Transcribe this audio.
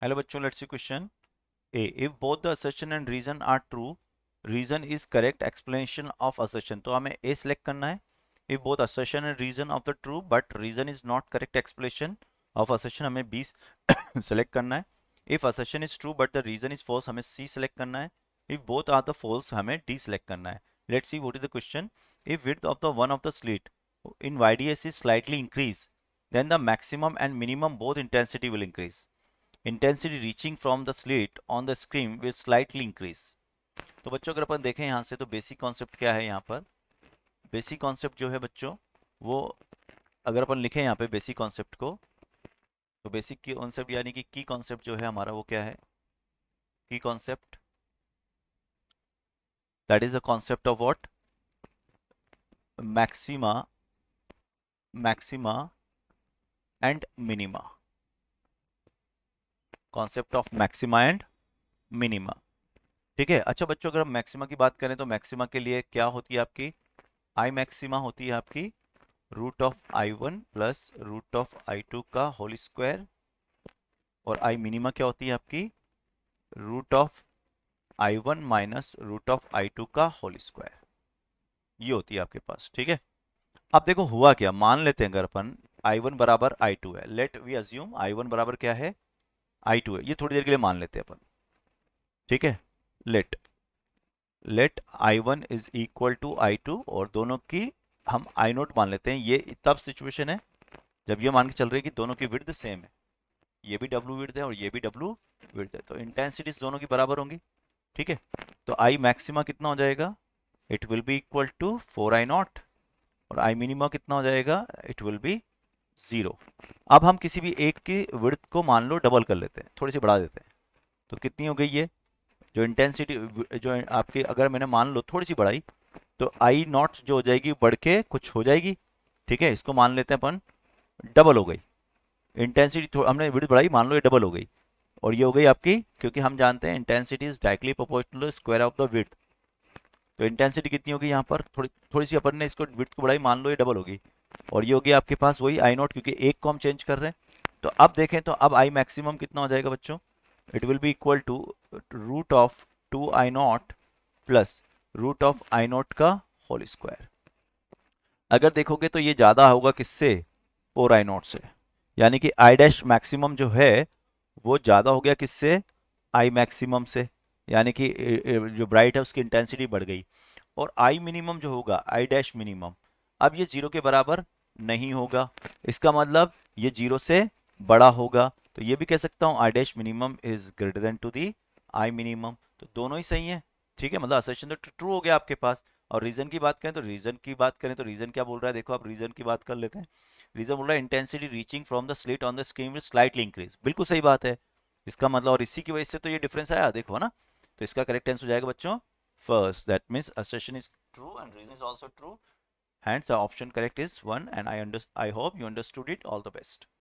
Hello बच्चों, let's see question A. If both the assertion and reason are true, reason is correct explanation of assertion. तो हमें A select करना है। If both assertion and reason of the true but reason is not correct explanation of assertion, हमें B select करना है। If assertion is true but the reason is false, हमें C select करना है। If both are the false, हमें D select करना है। Let's see what is the question. If width of the one of the slit in YDS is slightly increase, then the maximum and minimum both intensity will increase. Intensity reaching from the slit on the screen will slightly increase. तो बच्चों अगर अपन देखें यहाँ से तो basic concept क्या है यहाँ पर। बेसिक कॉन्सेप्ट जो है बच्चों वो, अगर अपन लिखें यहाँ पे बेसिक कॉन्सेप्ट को, तो बेसिक की कॉन्सेप्ट यानी कि की कॉन्सेप्ट जो है हमारा वो क्या है। की concept that is the concept of what, maxima, maxima and minima. Concept of maxima and minima, ठीक है। अच्छा बच्चों, अगर हम मैक्सिमा की बात करें तो मैक्सिमा के लिए क्या होती है आपकी, आई मैक्सिमा होती है आपकी root of I one plus root of I two का होल स्क्वायर, और आई मिनिमा क्या होती है आपकी root of I one minus root of I two का होल स्क्वायर। ये होती है आपके पास, ठीक है। अब देखो हुआ क्या, मान लेते हैं अगर अपन आई वन बराबर आई टू है, let we assume I one बराबर क्या है, आई टू है। ये थोड़ी देर के लिए मान लेते हैं अपन, ठीक है। Let let I one is equal to I two, और दोनों की हम आई नोट मान लेते हैं। ये तब सिचुएशन है जब ये मान के चल रही है कि दोनों की विड्थ सेम है, ये भी डब्ल्यू विड्थ है और ये भी डब्ल्यू विड्थ है, तो इंटेंसिटीज दोनों की बराबर होंगी, ठीक है। तो आई मैक्सिमा कितना हो जाएगा, it will be equal to 4 I not, और आई मिनिमा कितना हो जाएगा, इट विल बी 0। अब हम किसी भी एक की विड्थ को मान लो डबल कर लेते हैं, थोड़ी सी बढ़ा देते हैं, तो कितनी हो गई ये जो इंटेंसिटी, जो आपकी अगर मैंने मान लो थोड़ी सी बढ़ाई, तो आई नॉट जो हो जाएगी बढ़ के कुछ हो जाएगी, ठीक है। इसको मान लेते हैं अपन डबल हो गई इंटेंसिटी, हमने विड्थ बढ़ाई, मान लो ये डबल हो गई, और ये हो गई आपकी, क्योंकि हम जानते हैं intensity is directly proportional square of the width. तो इंटेंसिटी कितनी होगी यहाँ पर, थोड़ी थोड़ी सी अपन ने इसको विड्थ को बढ़ाई, मान लो ये डबल होगी, और ये होगी आपके पास वही आई नॉट, क्योंकि एक को हम चेंज कर रहे हैं। तो अब देखें तो अब आई मैक्सिमम कितना हो जाएगा बच्चों, it will be equal to root of 2 I not plus root of I not का होल स्क्वायर। अगर देखोगे तो ये ज़्यादा होगा किससे, 4 आई नॉट से, यानी कि आई डैश मैक्सिमम जो है वो ज़्यादा हो गया किससे, आई मैक्सिमम से, यानी कि जो ब्राइट है उसकी इंटेंसिटी बढ़ गई। और आई मिनिमम जो होगा, आई डैश मिनिमम, अब ये 0 के बराबर नहीं होगा, इसका मतलब ये 0 से बड़ा होगा। तो ये भी कह सकता हूँ I dash minimum is greater than to the I minimum. तो दोनों ही सही है, ठीक है, मतलब असर्शन तो ट्रू हो गया आपके पास। और रीजन की बात करें तो रीजन क्या बोल रहा है, देखो आप रीजन की बात कर लेते हैं। रीजन बोल रहा है intensity reaching from the slit on the screen will slightly increase, बिल्कुल सही बात है। इसका मतलब, और इसी की वजह से तो ये डिफरेंस आया, देखो ना। तो इसका करेक्ट आंसर हो जाएगा बच्चों first, that means assertion is true and reason is also true, hence the option correct is 1, and I hope you understood it. All the best.